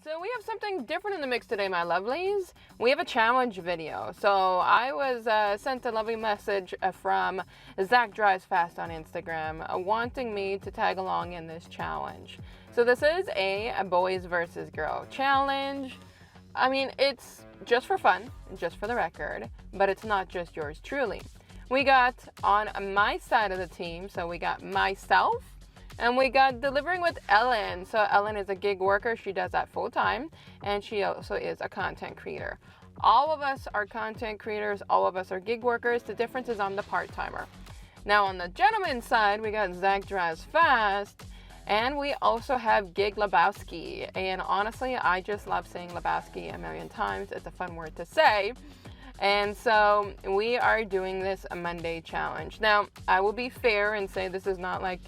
So we have something different in the mix today, my lovelies. We have a challenge video. So I was sent a lovely message from Zach Drives Fast on Instagram wanting me to tag along in this challenge. So this is a boys versus girl challenge. I mean, it's just for fun, just for the record, but it's not just yours truly. We got on my side of the team, so we got myself, and we got delivering with Ellen. So Ellen is a gig worker. She does that full time. And she also is a content creator. All of us are content creators. All of us are gig workers. The difference is I'm the part-timer. Now on the gentleman's side, we got Zach Drives Fast. And we also have Gig Lebowski. And honestly, I just love saying Lebowski a million times. It's a fun word to say. And so we are doing this Monday challenge. Now, I will be fair and say this is not like,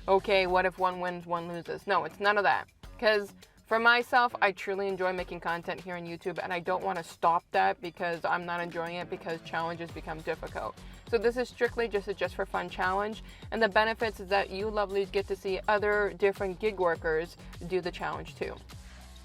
okay, what if one wins, one loses? No, it's none of that. Because for myself, I truly enjoy making content here on YouTube, and I don't want to stop that because I'm not enjoying it because challenges become difficult. So this is strictly just a just for fun challenge, and the benefits is that you lovelies get to see other different gig workers do the challenge too.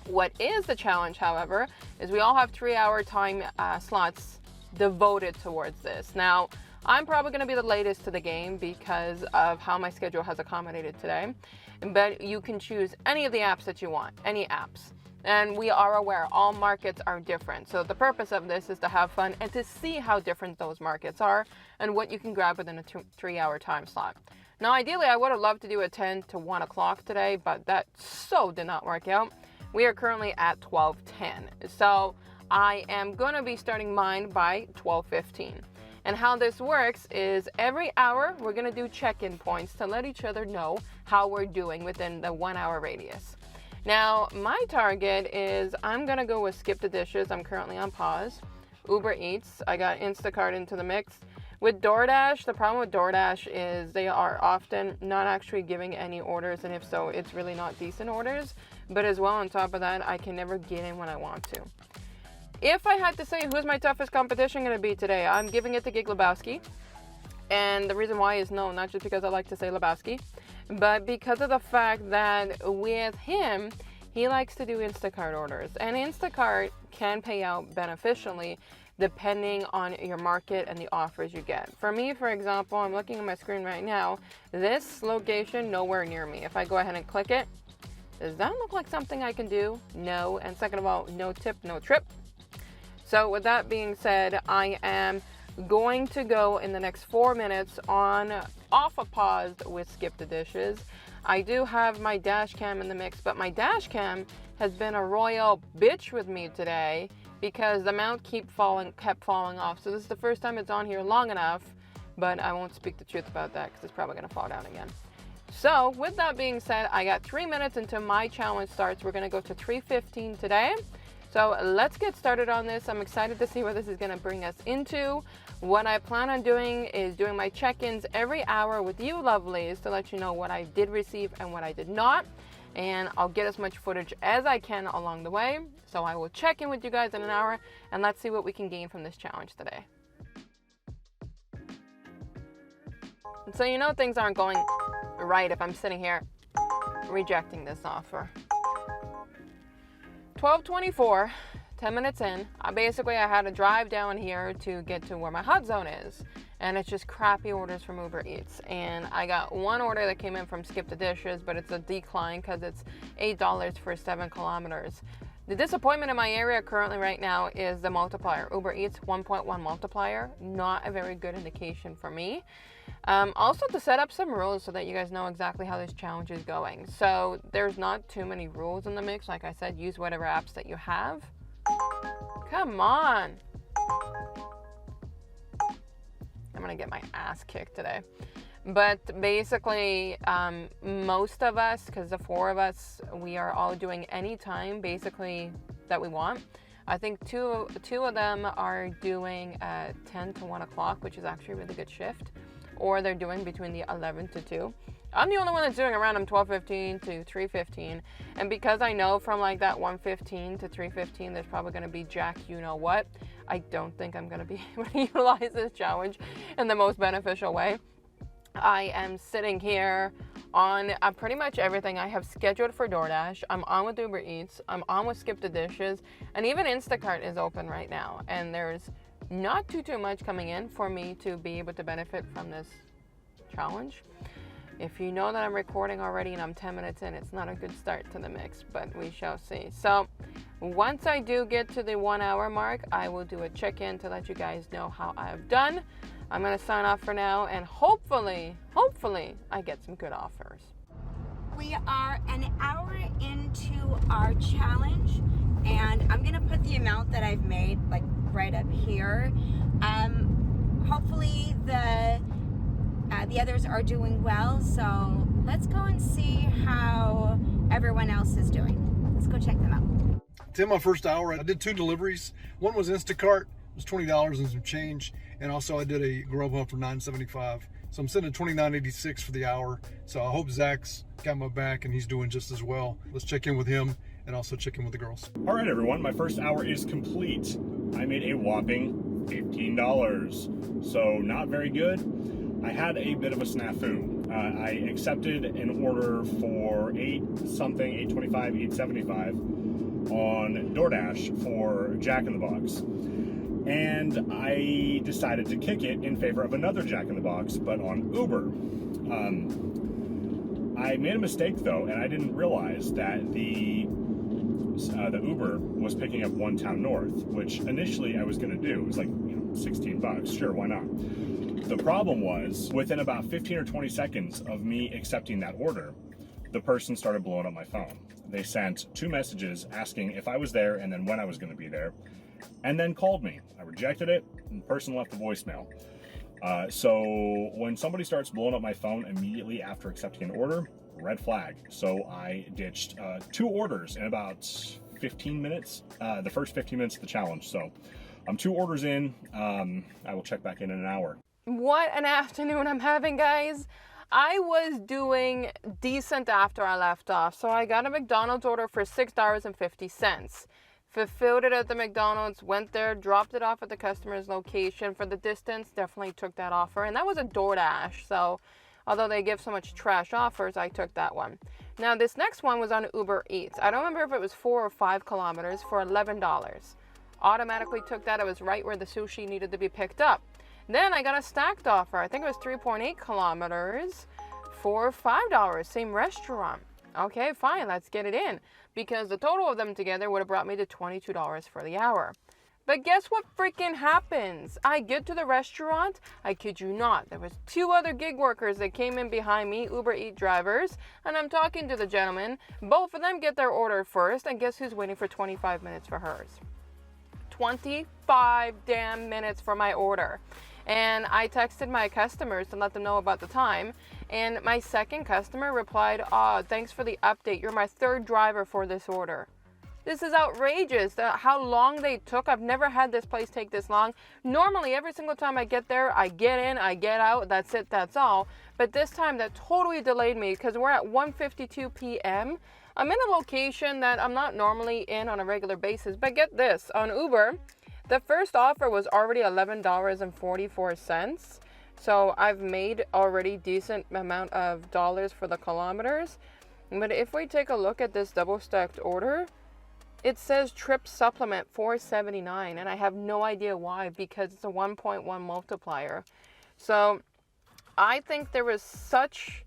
What is the challenge, however, is we all have 3-hour time slots devoted towards this. Now, I'm probably going to be the latest to the game because of how my schedule has accommodated today. But you can choose any of the apps that you want, any apps. And we are aware all markets are different. So the purpose of this is to have fun and to see how different those markets are and what you can grab within a 3-hour time slot. Now, ideally, I would have loved to do a 10 to 1 o'clock today, but that so did not work out. We are currently at 12:10. So I am going to be starting mine by 12:15. And how this works is every hour we're going to do check-in points to let each other know how we're doing within the 1 hour radius. Now, my target is I'm going to go with Skip the Dishes. I'm currently on pause. Uber Eats. I got Instacart into the mix. With DoorDash, the problem with DoorDash is they are often not actually giving any orders, and if so, it's really not decent orders. But as well, on top of that, I can never get in when I want to. If I had to say who's my toughest competition going to be today, I'm giving it to Gig Lebowski. And the reason why is no, not just because I like to say Lebowski, but because of the fact that with him, he likes to do Instacart orders. And Instacart can pay out beneficially depending on your market and the offers you get. For me, for example, I'm looking at my screen right now. This location, nowhere near me. If I go ahead and click it, does that look like something I can do? No. And second of all, no tip, no trip. So with that being said, I am going to go in the next 4 minutes off a pause with Skip the Dishes. I do have my dash cam in the mix, but my dash cam has been a royal bitch with me today because the mount kept falling off. So this is the first time it's on here long enough, but I won't speak the truth about that because it's probably going to fall down again. So with that being said, I got 3 minutes until my challenge starts. We're going to go to 3:15 today. So let's get started on this. I'm excited to see where this is going to bring us into. What I plan on doing is doing my check-ins every hour with you lovelies to let you know what I did receive and what I did not. And I'll get as much footage as I can along the way. So I will check in with you guys in an hour and let's see what we can gain from this challenge today. And so you know things aren't going right if I'm sitting here rejecting this offer. 12:24, 10 minutes in. I had to drive down here to get to where my hot zone is. And it's just crappy orders from Uber Eats. And I got one order that came in from Skip the Dishes, but it's a decline because it's $8 for 7 kilometers. The disappointment in my area currently right now is the multiplier. Uber Eats 1.1 multiplier. Not a very good indication for me. Also to set up some rules so that you guys know exactly how this challenge is going. So there's not too many rules in the mix. Like I said, use whatever apps that you have. Come on. I'm going to get my ass kicked today. But basically, most of us, because the 4 of us, we are all doing any time basically that we want. I think two of them are doing 10 to 1 o'clock, which is actually a really good shift. Or they're doing between the 11 to 2. I'm the only one that's doing around 12:15 to 3:15. And because I know from like that 1:15 to 3:15, there's probably going to be Jack, you know what, I don't think I'm going to be able to utilize this challenge in the most beneficial way. I am sitting here on pretty much everything I have scheduled for DoorDash. I'm on with Uber Eats. I'm on with Skip the Dishes. And even Instacart is open right now. And there's not too much coming in for me to be able to benefit from this challenge. If you know that I'm recording already and I'm 10 minutes in, it's not a good start to the mix, but we shall see. So once I do get to the 1 hour mark, I will do a check-in to let you guys know how I've done. I'm going to sign off for now, and hopefully I get some good offers. We are an hour into our challenge, and I'm going to put the amount that I've made like right up here. Hopefully the others are doing well, so let's go and see how everyone else is doing. Let's go check them out. In my first hour, I did 2 deliveries. One was Instacart, it was $20 and some change, and also I did a GrubHub for $9.75. So I'm sitting at $29.86 for the hour. So I hope Zach's got my back and he's doing just as well. Let's check in with him and also check in with the girls. All right, everyone, my first hour is complete. I made a whopping $15, so not very good. I had a bit of a snafu. I accepted an order for $8.25, $8.75 on DoorDash for Jack in the Box. And I decided to kick it in favor of another Jack in the Box, but on Uber. I made a mistake though, and I didn't realize that the Uber was picking up One Town North, which initially I was gonna do. It was like, $16, sure, why not? The problem was, within about 15 or 20 seconds of me accepting that order, the person started blowing up my phone. They sent 2 messages asking if I was there and then when I was going to be there, and then called me. I rejected it, and the person left a voicemail. So when somebody starts blowing up my phone immediately after accepting an order, red flag. So I ditched 2 orders in about 15 minutes, the first 15 minutes of the challenge. So I'm 2 orders in. I will check back in an hour. What an afternoon I'm having, guys. I was doing decent after I left off. So I got a McDonald's order for $6.50. Fulfilled it at the McDonald's, went there, dropped it off at the customer's location. For the distance, definitely took that offer. And that was a DoorDash. So although they give so much trash offers, I took that one. Now this next one was on Uber Eats. I don't remember if it was 4 or 5 kilometers for $11. Automatically took that. It was right where the sushi needed to be picked up. Then I got a stacked offer. I think it was 3.8 kilometers for $5. Same restaurant. Okay, fine, let's get it in. Because the total of them together would have brought me to $22 for the hour. But guess what freaking happens? I get to the restaurant. I kid you not. There was 2 other gig workers that came in behind me, Uber Eats drivers. And I'm talking to the gentleman. Both of them get their order first. And guess who's waiting for 25 minutes for hers? 25 damn minutes for my order. And I texted my customers to let them know about the time. And my second customer replied, thanks for the update. You're my 3rd driver for this order. This is outrageous, how long they took. I've never had this place take this long. Normally, every single time I get there, I get in, I get out, that's it, that's all. But this time, that totally delayed me because we're at 1:52 p.m. I'm in a location that I'm not normally in on a regular basis. But get this, on Uber, the first offer was already $11.44. So I've made already decent amount of dollars for the kilometers. But if we take a look at this double stacked order, it says trip supplement $4.79, and I have no idea why, because it's a 1.1 multiplier. So I think there was such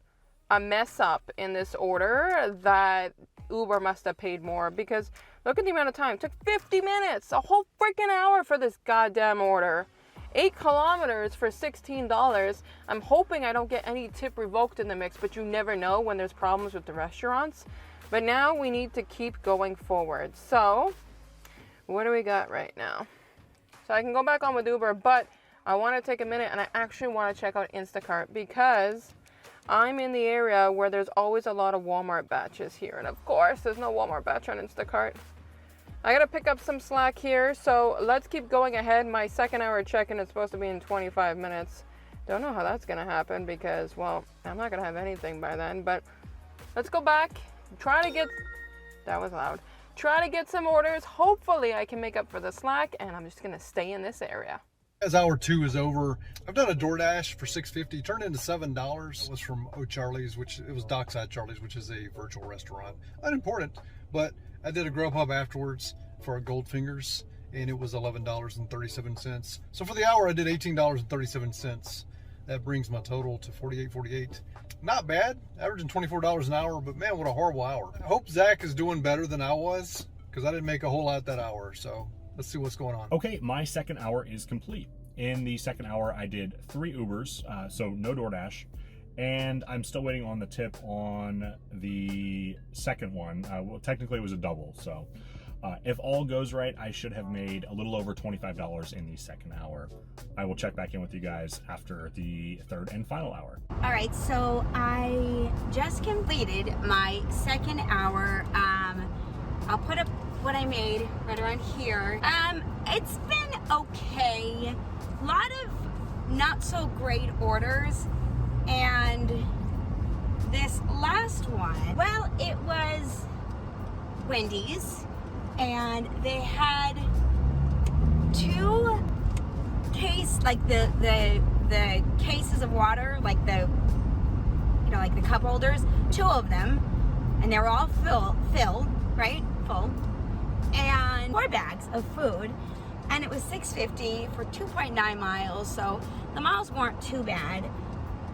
a mess up in this order that Uber must have paid more, because look at the amount of time. It took 50 minutes, a whole freaking hour for this goddamn order. 8 kilometers for $16. I'm hoping I don't get any tip revoked in the mix, but you never know when there's problems with the restaurants. But now we need to keep going forward. So what do we got right now? So I can go back on with Uber, but I want to take a minute and I actually want to check out Instacart because I'm in the area where there's always a lot of Walmart batches here. And of course, there's no Walmart batch on Instacart. I got to pick up some slack here. So let's keep going ahead. My second hour check-in is supposed to be in 25 minutes. Don't know how that's going to happen because, well, I'm not going to have anything by then. But let's go back. Try to get, that was loud. Try to get some orders. Hopefully I can make up for the slack, and I'm just going to stay in this area. As hour 2 is over, I've done a DoorDash for $6.50, turned into $7. It was from O'Charlie's, which it was Dockside Charlie's, which is a virtual restaurant. Unimportant, but I did a GrubHub afterwards for Goldfingers, and it was $11.37. So for the hour, I did $18.37. That brings my total to $48.48. Not bad, averaging $24 an hour, but man, what a horrible hour. I hope Zach is doing better than I was, because I didn't make a whole lot that hour, so let's see what's going on. Okay, my second hour is complete. In the second hour, I did 3 Ubers, so no DoorDash, and I'm still waiting on the tip on the second one. Well, technically it was a double, so if all goes right, I should have made a little over $25 in the second hour. I will check back in with you guys after the third and final hour. All right, so I just completed my second hour. I'll put up what I made right around here. It's been okay. A lot of not so great orders, and this last one, well, it was Wendy's, and they had 2 the cases of water, like the cup holders, 2 of them, and they were all filled, right? Full, and 4 bags of food, and it was $6.50 for 2.9 miles, so the miles weren't too bad.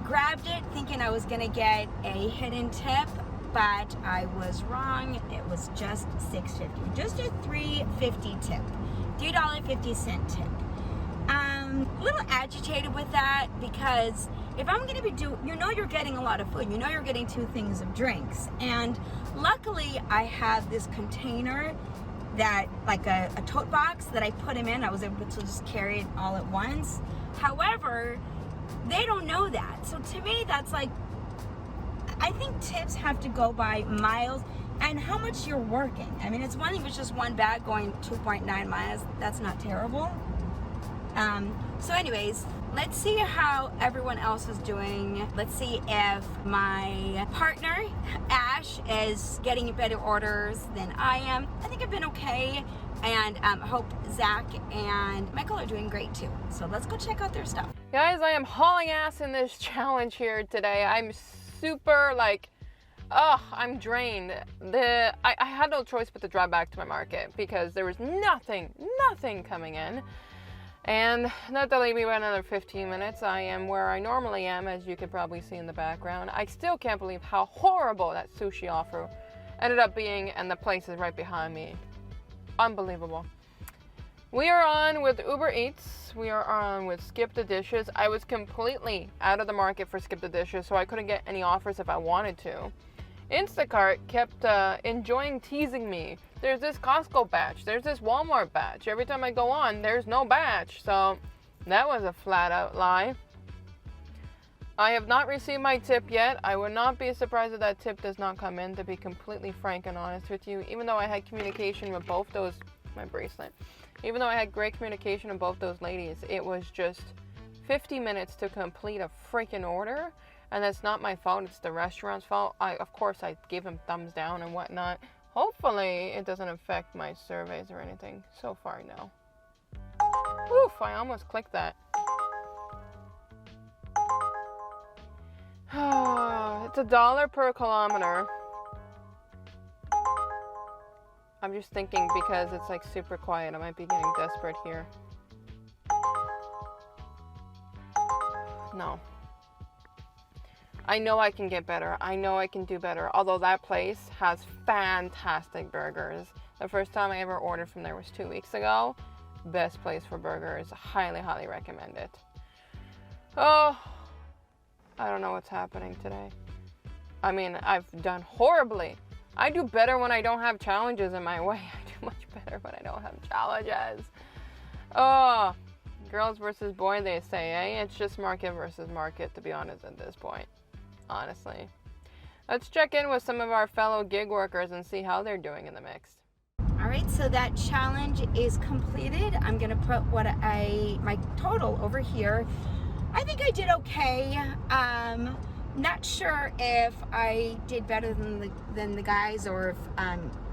Grabbed it thinking I was gonna get a hidden tip, but I was wrong. It was just $6.50, just a $3.50 tip, $3.50 tip. A little agitated with that, because if I'm gonna be you're getting a lot of food, you're getting 2 things of drinks, and luckily I have this container that, like a tote box that I put them in. I was able to just carry it all at once. However, they don't know that, so to me that's like, I think tips have to go by miles and how much you're working. I mean, it's one thing if it's just 1 bag going 2.9 miles, that's not terrible. So anyways, let's see how everyone else is doing. Let's see if my partner, Ash, is getting better orders than I am. I think I've been okay, and hope Zach and Michael are doing great too. So let's go check out their stuff. Guys, I am hauling ass in this challenge here today. I'm super I'm drained. I had no choice but to drive back to my market because there was nothing coming in. And that delayed me by another 15 minutes. I am where I normally am, as you can probably see in the background. I still can't believe how horrible that sushi offer ended up being, and the place is right behind me. Unbelievable. We are on with Uber Eats. We are on with Skip the Dishes. I was completely out of the market for Skip the Dishes, so I couldn't get any offers if I wanted to. Instacart kept enjoying teasing me. There's this Costco batch, there's this Walmart batch. Every time I go on, there's no batch. So that was a flat out lie. I have not received my tip yet. I would not be surprised if that tip does not come in, to be completely frank and honest with you. Even though I had communication with both those, my bracelet. Even though I had great communication with both those ladies, it was just 50 minutes to complete a freaking order. And that's not my fault, it's the restaurant's fault. Of course, I gave them thumbs down and whatnot. Hopefully, it doesn't affect my surveys or anything. So far, no. Oof, I almost clicked that. It's $1 per kilometer. I'm just thinking because it's like super quiet, I might be getting desperate here. No. I know I can get better. I know I can do better. Although that place has fantastic burgers. The first time I ever ordered from there was 2 weeks ago. Best place for burgers. Highly, highly recommend it. Oh, I don't know what's happening today. I mean, I've done horribly. I do better when I don't have challenges in my way. I do much better when I don't have challenges. Oh, girls versus boy, they say, eh? It's just market versus market, to be honest, at this point. Honestly. Let's check in with some of our fellow gig workers and see how they're doing in the mix. All right, so that challenge is completed. I'm gonna put my total over here. I think I did okay. Not sure if I did better than the guys, or if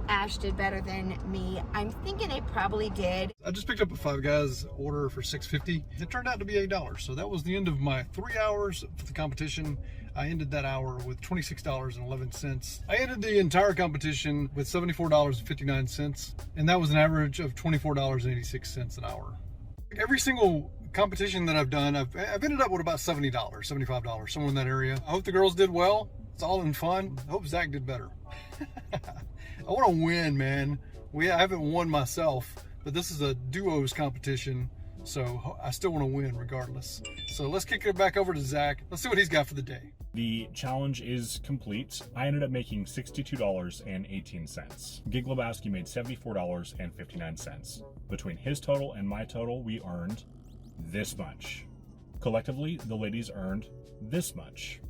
Ash did better than me. I'm thinking they probably did. I just picked up a Five Guys order for $6.50. It turned out to be $8. So that was the end of my 3 hours for the competition. I ended that hour with $26.11. I ended the entire competition with $74.59, and that was an average of $24.86 an hour. Every single competition that I've done, I've ended up with about $70, $75, somewhere in that area. I hope the girls did well. It's all in fun. I hope Zach did better. I want to win, man. I haven't won myself, but this is a duos competition, so I still want to win regardless. So let's kick it back over to Zach. Let's see what he's got for the day. The challenge is complete. I ended up making $62.18. Gig Lebowski made $74.59. Between his total and my total, we earned this much. Collectively, the ladies earned this much.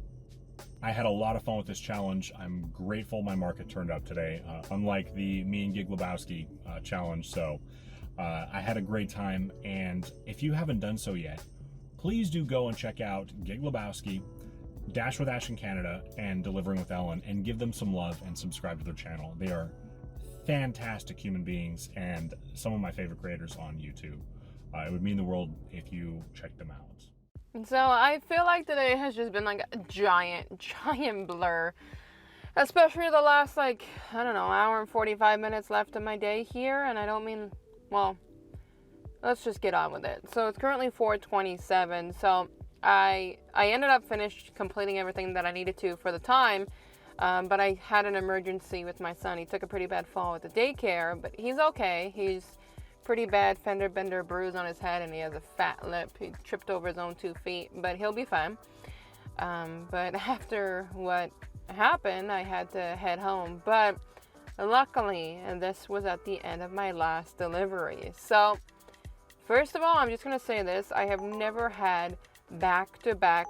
I had a lot of fun with this challenge. I'm grateful my market turned out today, unlike the me and Gig Lebowski challenge. So I had a great time, and if you haven't done so yet, please do go and check out Gig Lebowski, Dash with Ash in Canada, and Delivering with Ellen, and give them some love and subscribe to their channel. They are fantastic human beings and some of my favorite creators on YouTube. It would mean the world if you check them out. So I feel like today has just been like a giant blur. Especially the last, like, I don't know, hour and 45 minutes left of my day here. And I don't mean, well, let's just get on with it. So it's currently 4:27. So I ended up completing everything that I needed to for the time. But I had an emergency with my son. He took a pretty bad fall at the daycare, but he's okay. He's pretty bad fender bender bruise on his head, and he has a fat lip. He tripped over his own 2 feet, but he'll be fine. But after what happened, I had to head home. But luckily, and this was at the end of my last delivery. So first of all, I'm just going to say this. I have never had back to back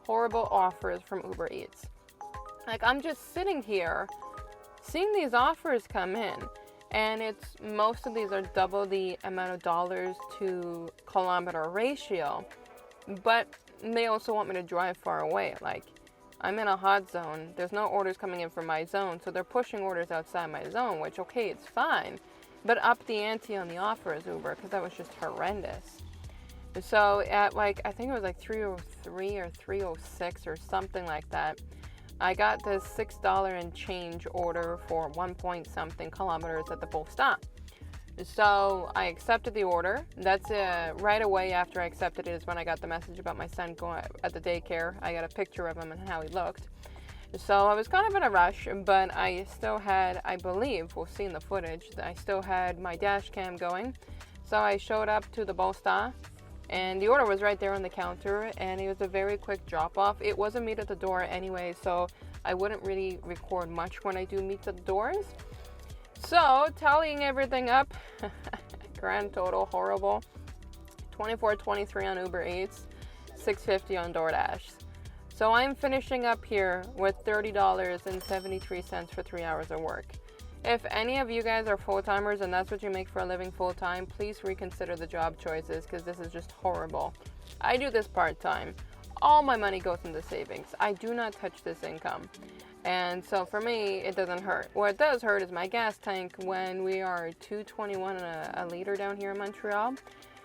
horrible offers from Uber Eats. Like, I'm just sitting here seeing these offers come in. And most of these are double the amount of dollars to kilometer ratio. But they also want me to drive far away. Like, I'm in a hot zone. There's no orders coming in from my zone. So they're pushing orders outside my zone, which, okay, it's fine. But up the ante on the offers, Uber, because that was just horrendous. So at, like, I think it was like 303 or 306 or something like that, I got this $6 and change order for 1 point something kilometers at the full stop. So I accepted the order. That's right away after I accepted it is when I got the message about my son going at the daycare. I got a picture of him and how he looked. So I was kind of in a rush, but I still had, I believe, we'll see in the footage, I still had my dash cam going. So I showed up to the Bosta, and the order was right there on the counter, and it was a very quick drop-off. It wasn't meet at the door anyway, so I wouldn't really record much when I do meet at the doors. So, tallying everything up, grand total, horrible, $24.23 on Uber Eats, $6.50 on DoorDash. So I'm finishing up here with $30.73 for 3 hours of work. If any of you guys are full-timers and that's what you make for a living full-time, please reconsider the job choices, because this is just horrible. I do this part-time. All my money goes into savings. I do not touch this income. And so for me, it doesn't hurt. What does hurt is my gas tank when we are $2.21 a liter down here in Montreal.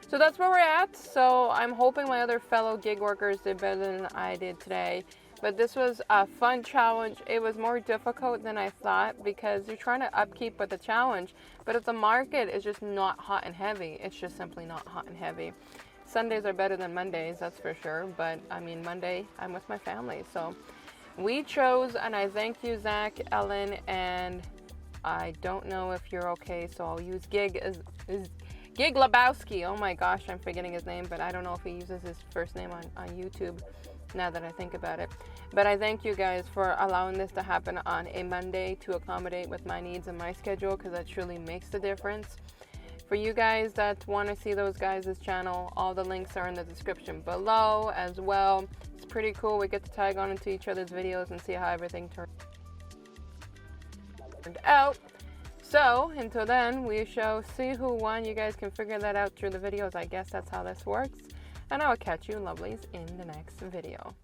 So that's where we're at. So I'm hoping my other fellow gig workers did better than I did today. But this was a fun challenge. It was more difficult than I thought because you're trying to upkeep with the challenge. But if the market is just not hot and heavy, it's just simply not hot and heavy. Sundays are better than Mondays, that's for sure. But I mean, Monday, I'm with my family. So we chose, and I thank you, Zach, Ellen, and I don't know if you're okay, so I'll use Gig Lebowski. Oh my gosh, I'm forgetting his name, but I don't know if he uses his first name on YouTube now that I think about it. But I thank you guys for allowing this to happen on a Monday to accommodate with my needs and my schedule, because that truly makes the difference. For you guys that want to see those guys' channel, all the links are in the description below as well. It's pretty cool. We get to tag on into each other's videos and see how everything turned out. So until then, we shall see who won. You guys can figure that out through the videos. I guess that's how this works. And I will catch you lovelies in the next video.